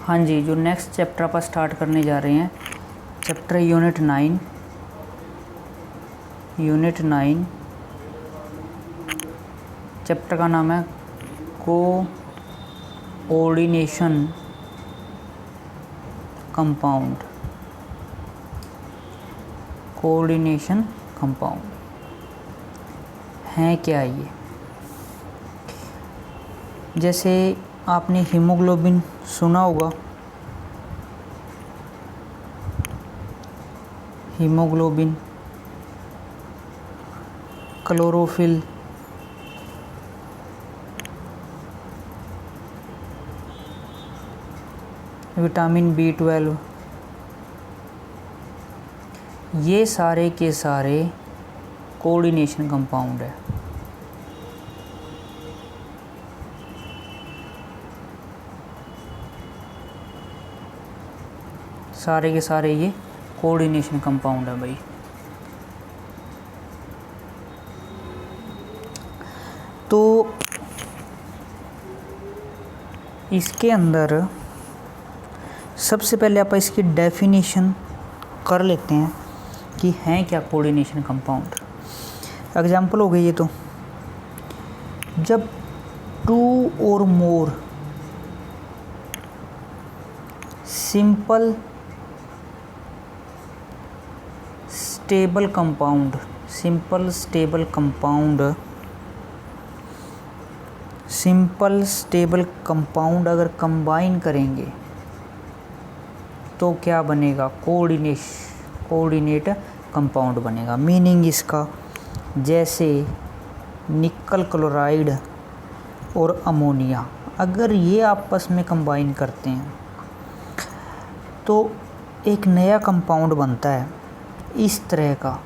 हाँ जी, जो next chapter आप स्टार्ट करने जा रहे हैं, चैप्टर यूनिट 9। चैप्टर का नाम है कोऑर्डिनेशन कंपाउंड। कोऑर्डिनेशन कंपाउंड हैं क्या ये? जैसे आपने हीमोग्लोबिन सुना होगा, हीमोग्लोबिन, क्लोरोफिल, विटामिन B12, ये सारे के सारे कोऑर्डिनेशन कंपाउंड है। सारे के सारे ये कोऑर्डिनेशन कंपाउंड है भाई। तो इसके अंदर सबसे पहले आप इसकी डेफिनेशन कर लेते हैं कि हैं क्या कोऑर्डिनेशन कंपाउंड। एग्जाम्पल हो गई ये, तो जब 2 और मोर सिंपल स्टेबल कंपाउंड अगर कंबाइन करेंगे तो क्या बनेगा? कोऑर्डिनेट कंपाउंड बनेगा। मीनिंग इसका, जैसे निकल क्लोराइड और अमोनिया, अगर ये आपस में कंबाइन करते हैं तो एक नया कंपाउंड बनता है इस तरह का।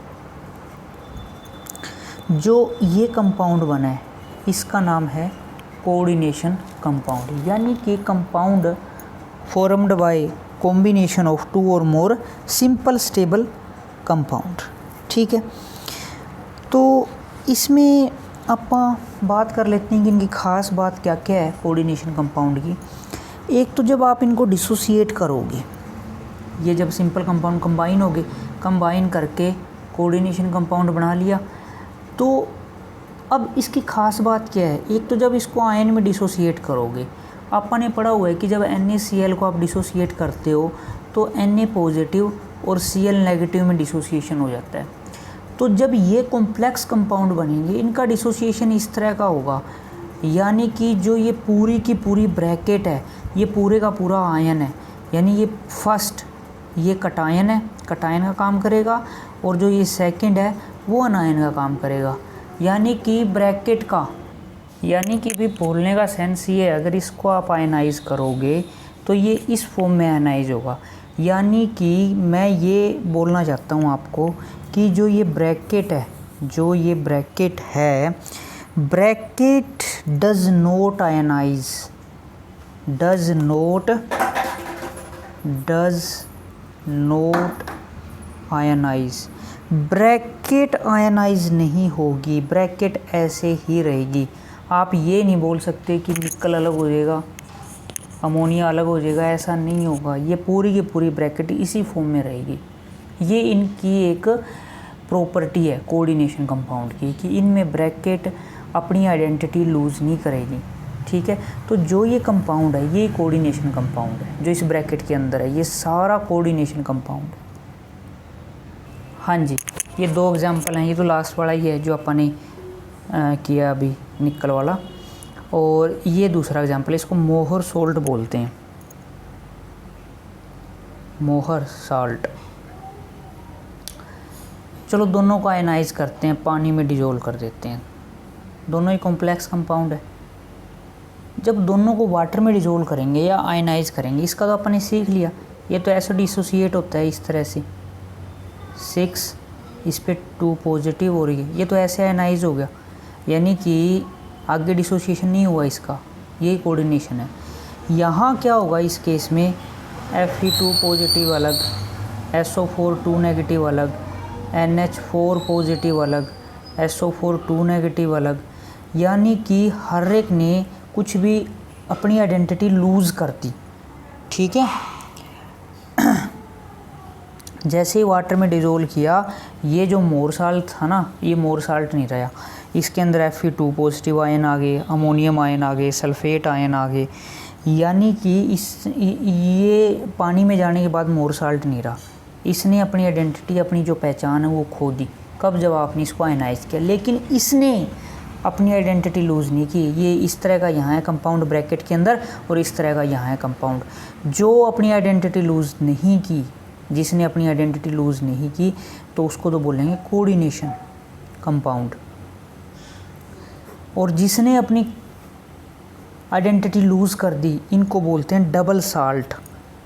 जो ये कंपाउंड बना है इसका नाम है कोऑर्डिनेशन कंपाउंड, यानी कि compound formed by combination of 2 और मोर सिंपल स्टेबल कंपाउंड। ठीक है, तो इसमें आप बात कर लेते हैं कि इनकी खास बात क्या क्या है कोऑर्डिनेशन कंपाउंड की। एक तो जब आप इनको डिसोसिएट करोगे, ये जब सिंपल कंपाउंड कंबाइन करके कोऑर्डिनेशन कंपाउंड बना लिया, तो अब इसकी खास बात क्या है? एक तो जब इसको आयन में डिसोसिएट करोगे, आपने पढ़ा हुआ है कि जब NaCl को आप डिसोसिएट करते हो तो Na पॉजिटिव और Cl नेगेटिव में डिसोसिएशन हो जाता है। तो जब ये कॉम्प्लेक्स कंपाउंड बनेंगे, इनका डिसोसिएशन इस तरह का होगा, यानी कि जो ये पूरी की पूरी ब्रैकेट है, ये पूरे का पूरा आयन है, यानी ये फर्स्ट ये कटायन है, कटायन का काम करेगा, और जो ये सेकंड है वो अनायन का काम करेगा। यानी कि ब्रैकेट का, यानी कि भी बोलने का सेंस ये है, अगर इसको आप आयनाइज करोगे तो ये इस फॉर्म में आयनाइज होगा। यानी कि मैं ये बोलना चाहता हूँ आपको कि जो ये ब्रैकेट है, bracket does not ionise, bracket ionise नहीं होगी, ब्रैकेट ऐसे ही रहेगी। आप ये नहीं बोल सकते कि निकल अलग हो जाएगा, अमोनिया अलग हो जाएगा, ऐसा नहीं होगा। ये पूरी की पूरी ब्रैकेट इसी फॉर्म में रहेगी। ये इनकी एक प्रॉपर्टी है कोऑर्डिनेशन कंपाउंड की, कि इनमें ब्रैकेट अपनी आइडेंटिटी लूज़ नहीं करेगी। ठीक है, तो जो ये कंपाउंड है ये कोऑर्डिनेशन कंपाउंड है, जो इस ब्रैकेट के अंदर है, ये सारा कोऑर्डिनेशन कंपाउंड है। हाँ जी, ये 2 एग्जाम्पल हैं। ये तो लास्ट वाला ही है जो अपने किया अभी, निकल वाला, और ये दूसरा एग्जाम्पल है। इसको मोहर सोल्ट बोलते हैं, मोहर साल्ट। चलो दोनों को आयनाइज करते हैं, पानी में डिजोल्व कर देते हैं। दोनों ही कॉम्प्लेक्स कंपाउंड है। जब दोनों को वाटर में डिजोल्व करेंगे या आयनाइज करेंगे, इसका तो अपन ने सीख लिया, ये तो ऐसे डिसोसिएट होता है इस तरह से, 6 इस पे 2 पॉजिटिव हो रही है, ये तो ऐसे आयनाइज हो गया, यानी कि आगे डिसोसिएशन नहीं हुआ इसका, यही कोऑर्डिनेशन है। यहाँ क्या होगा इस केस में, Fe2 पॉजिटिव अलग, SO4 2 नेगेटिव अलग, NH4 पॉजिटिव अलग, SO4 2 नेगेटिव अलग, यानी कि हर एक ने कुछ भी अपनी आइडेंटिटी लूज़ कर दी। ठीक है। जैसे ही वाटर में डिज़ोल्व किया, ये जो मोर साल्ट था ना, ये मोर साल्ट नहीं रहा, इसके अंदर Fe2 पॉजिटिव आयन आ गए, अमोनियम आयन आ गए, सल्फेट आयन आ गए, यानी कि ये पानी में जाने के बाद मोर साल्ट नहीं रहा। इसने अपनी आइडेंटिटी, अपनी जो पहचान है वो खो दी। कब? जब आपने इसको आयनाइज किया। लेकिन इसने अपनी आइडेंटिटी लूज़ नहीं की। ये इस तरह का यहाँ है कंपाउंड ब्रैकेट के अंदर, और इस तरह का यहाँ है कंपाउंड। जो अपनी आइडेंटिटी लूज़ नहीं की, जिसने अपनी आइडेंटिटी लूज़ नहीं की, तो उसको तो बोलेंगे कोऑर्डिनेशन कंपाउंड। और जिसने अपनी आइडेंटिटी लूज़ कर दी, इनको बोलते हैं double salt,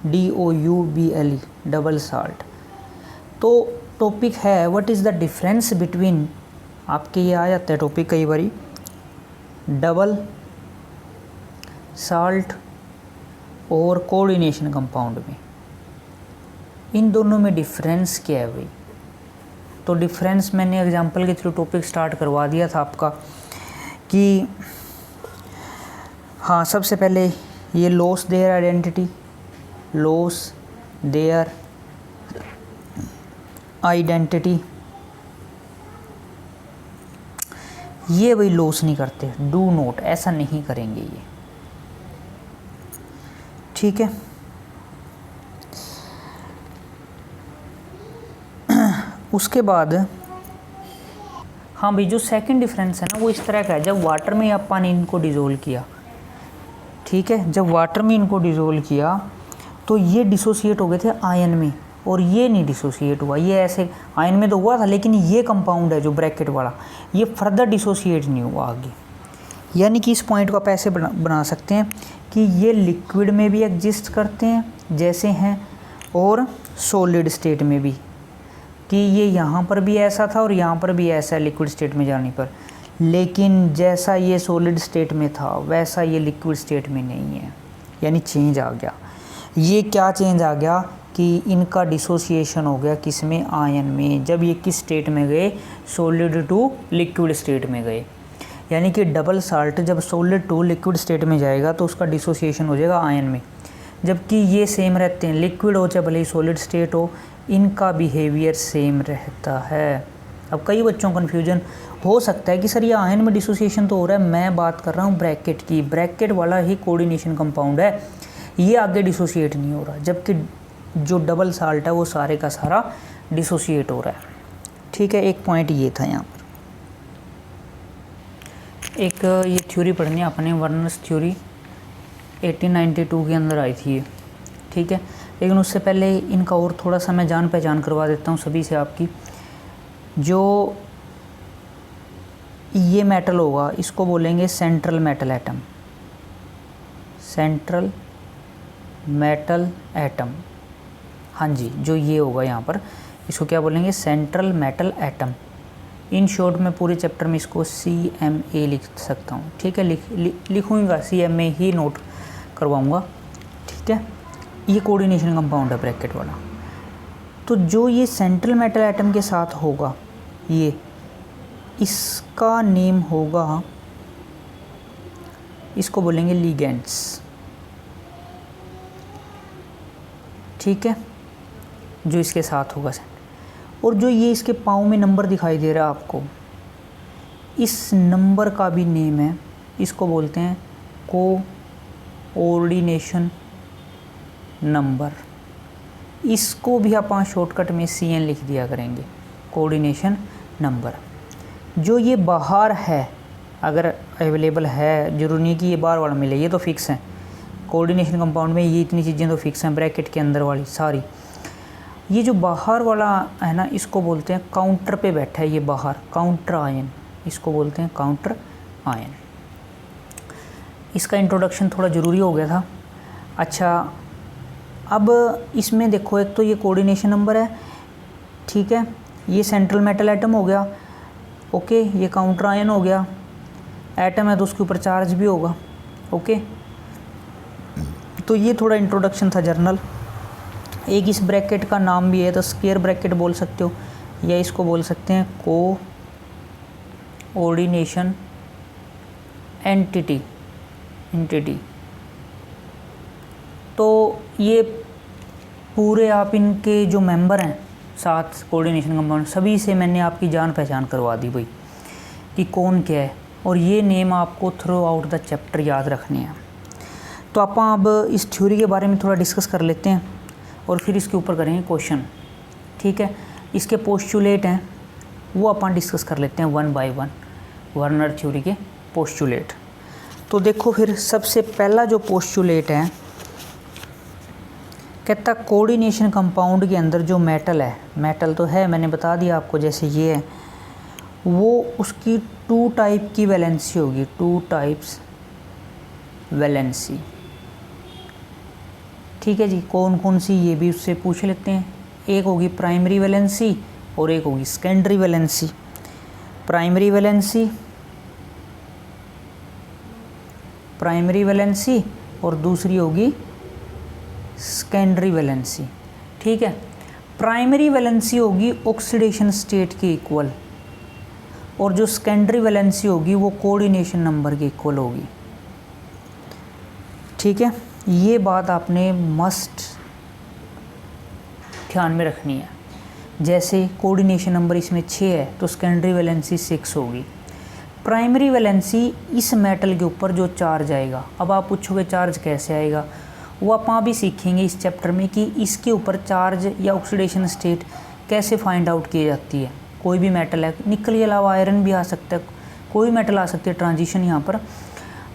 DOUBLE, double salt. तो टॉपिक है what is the difference between, आपके ये आ जाता है टॉपिक कई बारी, डबल साल्ट और कोऑर्डिनेशन कंपाउंड में, इन दोनों में डिफरेंस क्या है भाई। तो डिफरेंस मैंने एग्जांपल के थ्रू टॉपिक स्टार्ट करवा दिया था आपका कि हाँ, सबसे पहले ये loss their identity, loss their identity, ये भाई लॉस नहीं करते, डू नोट, ऐसा नहीं करेंगे ये, ठीक है। उसके बाद हाँ भाई, जो सेकंड डिफरेंस है ना, वो इस तरह का है। जब वाटर में अपन ने इनको डिज़ोल्व किया, ठीक है, जब वाटर में इनको डिज़ोल्व किया तो ये डिसोसिएट हो गए थे आयन में, और ये नहीं डिसोसिएट हुआ। ये ऐसे आयन में तो हुआ था, लेकिन ये कंपाउंड है जो ब्रैकेट वाला, ये फर्दर डिसोसिएट नहीं हुआ आगे। यानी कि इस पॉइंट को आप ऐसे बना सकते हैं कि ये लिक्विड में भी एग्जिस्ट करते हैं जैसे हैं, और सॉलिड स्टेट में भी, कि ये यहाँ पर भी ऐसा था और यहाँ पर भी ऐसा है लिक्विड स्टेट में जाने पर। लेकिन जैसा ये सॉलिड स्टेट में था वैसा ये लिक्विड स्टेट में नहीं है, यानी चेंज आ गया। ये क्या चेंज आ गया कि इनका डिसोसिएशन हो गया किस में, आयन में। जब ये किस स्टेट में गए, सॉलिड टू लिक्विड स्टेट में गए। यानी कि डबल साल्ट जब सॉलिड टू लिक्विड स्टेट में जाएगा तो उसका डिसोसिएशन हो जाएगा आयन में, जबकि ये सेम रहते हैं, लिक्विड हो चाहे भले ही सॉलिड स्टेट हो, इनका बिहेवियर सेम रहता है। अब कई बच्चों को कन्फ्यूजन हो सकता है कि सर ये आयन में डिसोसिएशन तो हो रहा है, मैं बात कर रहा हूँ ब्रैकेट की, ब्रैकेट वाला ही कोऑर्डिनेशन कंपाउंड है, ये आगे डिसोसिएट नहीं हो रहा, जबकि जो डबल साल्ट है वो सारे का सारा डिसोसिएट हो रहा है, ठीक है। एक पॉइंट ये था यहाँ पर। एक ये थ्योरी पढ़नी है अपने, वर्नर्स थ्योरी 1892 के अंदर आई थी ये, ठीक है। लेकिन उससे पहले इनका और थोड़ा सा मैं जान पहचान करवा देता हूँ सभी से आपकी। जो ये मेटल होगा इसको बोलेंगे central metal atom, central metal atom, हाँ जी, जो ये होगा यहाँ पर इसको क्या बोलेंगे, central metal atom. In short में पूरे चैप्टर में इसको CMA लिख सकता हूँ, ठीक है, लिखूँगा CMA ही नोट करवाऊँगा, ठीक है। ये कोऑर्डिनेशन कंपाउंड है ब्रैकेट वाला। तो जो ये सेंट्रल मेटल एटम के साथ होगा, ये इसका नेम होगा, इसको बोलेंगे लिगेंड्स, ठीक है, जो इसके साथ होगा। और जो ये इसके पाँव में नंबर दिखाई दे रहा है आपको, इस नंबर का भी नेम है, इसको बोलते हैं कोऑर्डिनेशन नंबर। इसको भी आप शॉर्टकट में CN लिख दिया करेंगे, कोऑर्डिनेशन नंबर। जो ये बाहर है, अगर अवेलेबल है, जरूरी नहीं कि ये बाहर वाला मिले, ये तो फिक्स है कोऑर्डिनेशन कंपाउंड में, ये इतनी चीज़ें तो फिक्स हैं ब्रैकेट के अंदर वाली सारी। ये जो बाहर वाला है ना, इसको बोलते हैं काउंटर पे बैठा है ये बाहर, काउंटर आयन, इसको बोलते हैं काउंटर आयन। इसका इंट्रोडक्शन थोड़ा ज़रूरी हो गया था। अच्छा, अब इसमें देखो, एक तो ये कोऑर्डिनेशन नंबर है, ठीक है, ये सेंट्रल मेटल एटम हो गया, ओके, ये काउंटर आयन हो गया, एटम है तो उसके ऊपर चार्ज भी होगा, ओके। तो ये थोड़ा इंट्रोडक्शन था जर्नल। एक इस ब्रैकेट का नाम भी है, तो स्क्वायर ब्रैकेट बोल सकते हो, या इसको बोल सकते हैं कोऑर्डिनेशन एंटिटी। तो ये पूरे आप इनके जो मेंबर हैं 7 कोऑर्डिनेशन कंपाउंड, सभी से मैंने आपकी जान पहचान करवा दी भाई कि कौन क्या है, और ये नेम आपको थ्रू आउट द चैप्टर याद रखने हैं। तो आप अब इस थ्योरी के बारे में थोड़ा डिस्कस कर लेते हैं और फिर इसके ऊपर करेंगे क्वेश्चन, ठीक है। इसके पोस्टुलेट हैं वो अपन डिस्कस कर लेते हैं one by one, Werner theory के पोस्टुलेट। तो देखो फिर सबसे पहला जो पोस्टुलेट है, कहता कोऑर्डिनेशन कंपाउंड के अंदर जो मेटल है, मेटल तो है मैंने बता दिया आपको, जैसे ये है, वो उसकी 2 टाइप की वैलेंसी होगी, 2 टाइप्स वैलेंसी, ठीक है जी। कौन कौन सी ये भी उससे पूछ लेते हैं। एक होगी प्राइमरी वैलेंसी और एक होगी सेकेंडरी वैलेंसी। प्राइमरी वैलेंसी और दूसरी होगी सेकेंडरी वैलेंसी, ठीक है। प्राइमरी वैलेंसी होगी ऑक्सीडेशन स्टेट के इक्वल, और जो सेकेंडरी वैलेंसी होगी वो कोऑर्डिनेशन नंबर के इक्वल होगी, ठीक है। ये बात आपने मस्ट ध्यान में रखनी है। जैसे कोऑर्डिनेशन नंबर इसमें 6 है तो सेकेंडरी वैलेंसी 6 होगी। प्राइमरी वैलेंसी इस मेटल के ऊपर जो चार्ज आएगा, अब आप पूछोगे चार्ज कैसे आएगा, वो आप भी सीखेंगे इस चैप्टर में कि इसके ऊपर चार्ज या ऑक्सीडेशन स्टेट कैसे फाइंड आउट की जाती है। कोई भी मेटल है, निकल के अलावा आयरन भी आ सकता है, कोई मेटल आ सकती है ट्रांजिशन यहाँ पर,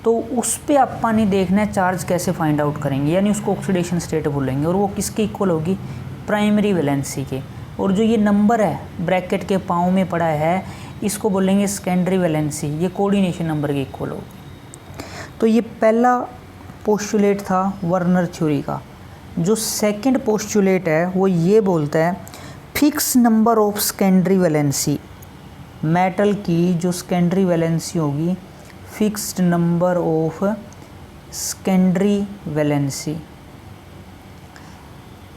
तो उस पर अपन ने देखना है चार्ज कैसे फाइंड आउट करेंगे, यानी उसको ऑक्सीडेशन स्टेट बोलेंगे, और वो किसके इक्वल होगी, प्राइमरी वैलेंसी के। और जो ये नंबर है ब्रैकेट के पाँव में पड़ा है, इसको बोलेंगे सेकेंडरी वैलेंसी, ये कोऑर्डिनेशन नंबर के इक्वल होगी। तो ये पहला पोस्टुलेट था वर्नर थ्योरी का। जो सेकंड पोस्टुलेट है वो ये बोलता है fix number of secondary valency, metal की जो सेकेंडरी वैलेंसी होगी, fixed number of secondary valency,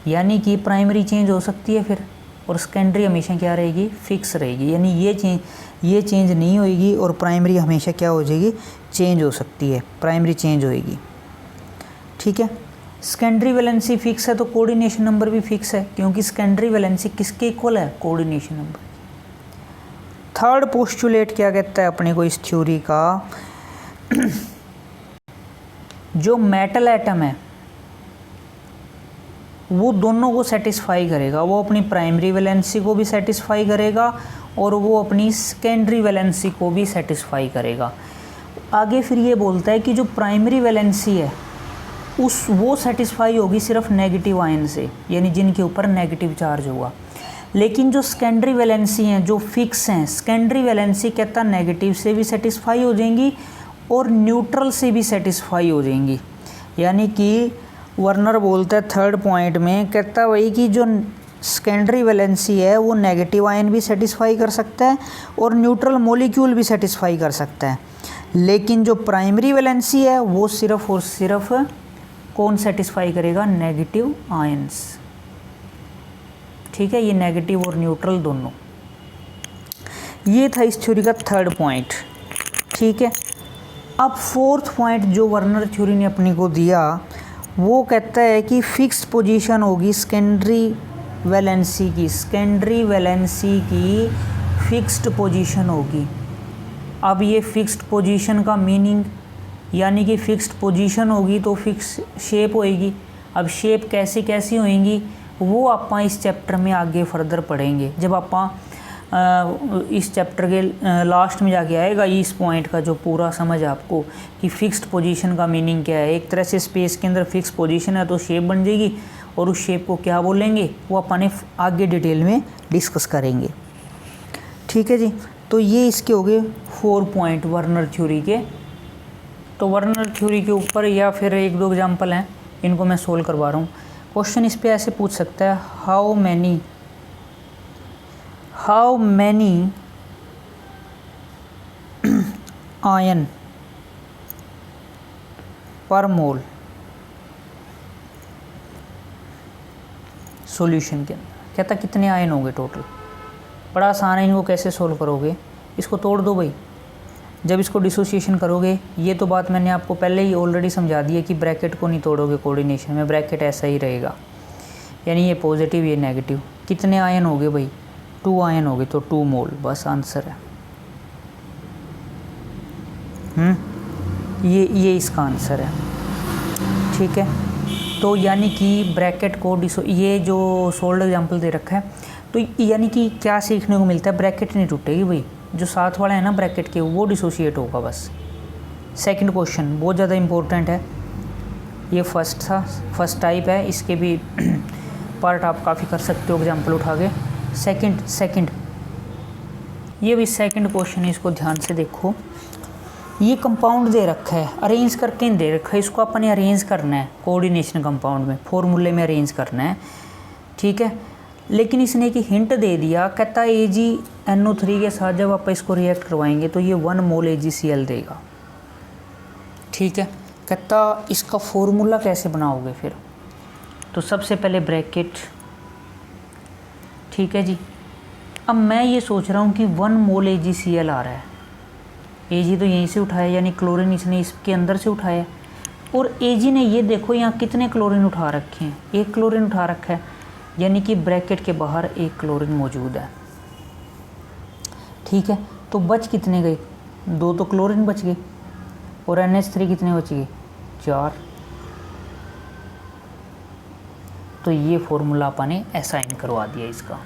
यानी कि प्राइमरी चेंज हो सकती है फिर, और सेकेंडरी हमेशा क्या रहेगी, फिक्स रहेगी, यानी ये चेंज नहीं होएगी, और प्राइमरी हमेशा क्या हो जाएगी, चेंज हो सकती है, प्राइमरी चेंज होएगी, ठीक है। सेकेंडरी वैलेंसी फिक्स है तो कोऑर्डिनेशन नंबर भी फिक्स है, क्योंकि सेकेंडरी वैलेंसी किसके इक्वल है, कोऑर्डिनेशन नंबर। थर्ड पोस्टुलेट क्या कहता है अपने को इस थ्योरी का, जो मेटल एटम है वो दोनों को सेटिस्फाई करेगा, वो अपनी प्राइमरी वैलेंसी को भी सेटिस्फाई करेगा और वो अपनी सेकेंडरी वैलेंसी को भी सेटिस्फाई करेगा। आगे फिर ये बोलता है कि जो प्राइमरी वैलेंसी है वो सेटिस्फाई होगी सिर्फ नेगेटिव आयन से, यानी जिनके ऊपर नेगेटिव चार्ज होगा। लेकिन जो सेकेंडरी वैलेंसी हैं जो फिक्स हैं, सेकेंडरी वैलेंसी कहता नेगेटिव से भी सेटिस्फाई हो जाएंगी और न्यूट्रल से भी सेटिस्फाई हो जाएंगी। यानी कि वर्नर बोलता है थर्ड पॉइंट में, कहता वही कि जो सेकेंडरी वैलेंसी है वो नेगेटिव आयन भी सेटिस्फाई कर सकता है और न्यूट्रल मॉलिक्यूल भी सेटिस्फाई कर सकता है, लेकिन जो प्राइमरी वैलेंसी है वो सिर्फ और सिर्फ कौन सेटिस्फाई करेगा, नेगेटिव आयंस, ठीक है। ये नेगेटिव और न्यूट्रल दोनों। ये था इस थ्योरी का थर्ड पॉइंट, ठीक है। अब फोर्थ पॉइंट जो वर्नर थ्योरी ने अपनी को दिया वो कहता है कि फिक्स्ड पोजीशन होगी सेकेंडरी वैलेंसी की, सेकेंडरी वैलेंसी की फिक्स्ड पोजीशन होगी। अब ये फिक्स्ड पोजीशन का मीनिंग, यानी कि फिक्स्ड पोजीशन होगी तो फिक्स शेप होएगी। अब शेप कैसी कैसी होएंगी वो आप इस चैप्टर में आगे फर्दर पढ़ेंगे, जब आप इस चैप्टर के लास्ट में जाके आएगा इस पॉइंट का जो पूरा समझ आपको कि फिक्स्ड पोजीशन का मीनिंग क्या है। एक तरह से स्पेस के अंदर फिक्स पोजीशन है तो शेप बन जाएगी, और उस शेप को क्या बोलेंगे वो अपन आगे डिटेल में डिस्कस करेंगे, ठीक है जी। तो ये इसके हो गए 4 पॉइंट वर्नर थ्योरी के। तो वर्नर थ्योरी के ऊपर या फिर 1-2 एग्जाम्पल हैं, इनको मैं सोल्व करवा रहा हूँ। क्वेश्चन इस पे ऐसे पूछ सकता है, हाउ मैनी आयन पर मोल सॉल्यूशन के अंदर, कहता कितने आयन होंगे टोटल। बड़ा आसान है, इनको कैसे सोल्व करोगे, इसको तोड़ दो भाई, जब इसको डिसोसिएशन करोगे, ये तो बात मैंने आपको पहले ही ऑलरेडी समझा दी है कि ब्रैकेट को नहीं तोड़ोगे कोऑर्डिनेशन में, ब्रैकेट ऐसा ही रहेगा, यानी ये पॉजिटिव ये नेगेटिव। कितने आयन हो गए भाई, 2 आयन हो गए, तो 2 मोल, बस आंसर है। ये इसका आंसर है, ठीक है। तो यानी कि ब्रैकेट को ये जो सोल्ड एग्जांपल दे रखा है, तो यानी कि क्या सीखने को मिलता है, ब्रैकेट नहीं टूटेगी भाई, जो साथ वाला है ना ब्रैकेट के वो डिसोशिएट होगा बस। सेकंड क्वेश्चन बहुत ज़्यादा इम्पोर्टेंट है, ये फर्स्ट टाइप है, इसके भी पार्ट आप काफ़ी कर सकते हो एग्जांपल उठा के। सेकंड ये भी सेकंड क्वेश्चन है, इसको ध्यान से देखो। ये कंपाउंड दे रखा है, अरेंज करके नहीं दे रखा है, इसको अपन ने अरेंज करना है कोऑर्डिनेशन कंपाउंड में, फॉर्मूले में अरेंज करना है, ठीक है। लेकिन इसने एक हिंट दे दिया, कहता है AgNO3 के साथ जब आप इसको रिएक्ट करवाएंगे तो ये 1 मोल AgCl देगा, ठीक है। कहता इसका फॉर्मूला कैसे बनाओगे फिर, तो सबसे पहले ब्रैकेट, ठीक है जी। अब मैं ये सोच रहा हूँ कि 1 मोल AgCl आ रहा है, Ag तो यहीं से उठाया, यानी क्लोरीन इसने इसके अंदर से उठाया, और Ag ने ये देखो यहाँ कितने क्लोरीन उठा रखे हैं, 1 क्लोरीन उठा रखा है, यानी कि ब्रैकेट के बाहर 1 क्लोरीन मौजूद है, ठीक है। तो बच कितने गए, 2 तो क्लोरीन बच गए, और NH3 कितने बच गए, 4। तो ये फॉर्मूला अपन ने असाइन करवा दिया इसका,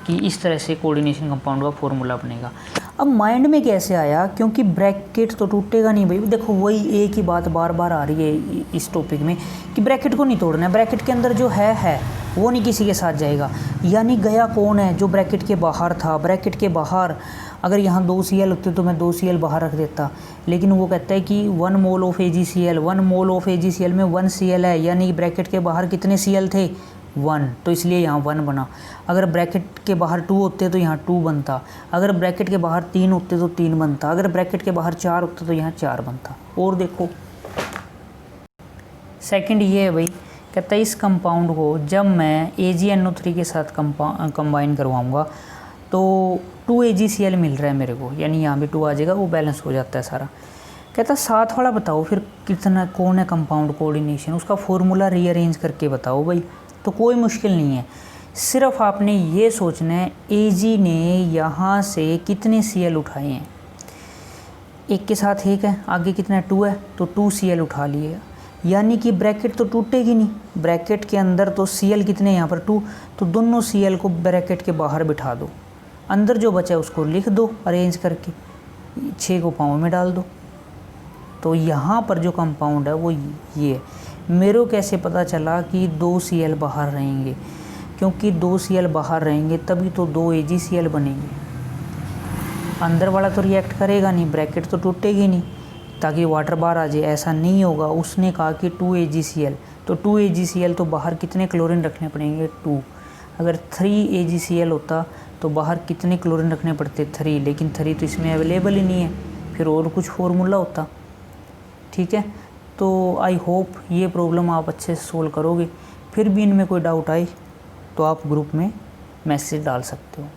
कि इस तरह से कोऑर्डिनेशन कंपाउंड का फॉर्मूला बनेगा। अब माइंड में कैसे आया, क्योंकि ब्रैकेट तो टूटेगा नहीं भाई, देखो वही एक ही बात बार बार आ रही है इस टॉपिक में कि ब्रैकेट को नहीं तोड़ना है, ब्रैकेट के अंदर जो है वो नहीं किसी के साथ जाएगा। यानी गया कौन है, जो ब्रैकेट के बाहर था। ब्रैकेट के बाहर अगर यहाँ 2 Cl होते तो मैं 2 Cl बाहर रख देता, लेकिन वो कहता है कि 1 mole of AgCl, 1 mole of AgCl में 1 Cl है, यानी ब्रैकेट के बाहर कितने Cl थे, 1, तो इसलिए यहाँ 1 बना। अगर ब्रैकेट के बाहर 2 होते तो यहाँ 2 बनता, अगर ब्रैकेट के बाहर 3 होते तो 3 बनता, अगर ब्रैकेट के बाहर 4 होते तो यहाँ 4 बनता। और देखो सेकंड ये है भाई, कहता है इस कंपाउंड को जब मैं AgNO3 के साथ कंबाइन करवाऊँगा तो 2 AgCl मिल रहा है मेरे को, यानी यहाँ भी 2 आ जाएगा, वो बैलेंस हो जाता है सारा। कहता साथ वाला बताओ फिर कितना कौन है कंपाउंड कोऑर्डिनेशन, उसका फॉर्मूला रीअरेंज करके बताओ भाई। तो कोई मुश्किल नहीं है, सिर्फ आपने ये सोचना है Ag ने यहाँ से कितने Cl उठाए हैं, 1 के साथ 1 है, आगे कितना 2 है, तो 2 Cl उठा लिए, यानी कि ब्रैकेट तो टूटेगी नहीं, ब्रैकेट के अंदर तो Cl कितने यहाँ पर 2, तो दोनों Cl को ब्रैकेट के बाहर बिठा दो, अंदर जो बचा है उसको लिख दो अरेंज करके, 6 को पाँव में डाल दो। तो यहाँ पर जो कंपाउंड है वो ये। मेरे को कैसे पता चला कि 2 Cl बाहर रहेंगे, क्योंकि 2 Cl बाहर रहेंगे तभी तो 2 AgCl बनेंगे, अंदर वाला तो रिएक्ट करेगा नहीं, ब्रैकेट तो टूटेगी नहीं ताकि वाटर बाहर आ जाए, ऐसा नहीं होगा। उसने कहा कि 2 AgCl, तो 2 AgCl तो बाहर कितने क्लोरीन रखने पड़ेंगे, 2। अगर 3 AgCl होता तो बाहर कितने क्लोरीन रखने पड़ते, 3, लेकिन 3 तो इसमें अवेलेबल ही नहीं है, फिर और कुछ फॉर्मूला होता, ठीक है। तो आई होप ये प्रॉब्लम आप अच्छे से सोल्व करोगे। फिर भी इनमें कोई डाउट आए तो आप ग्रुप में मैसेज डाल सकते हो।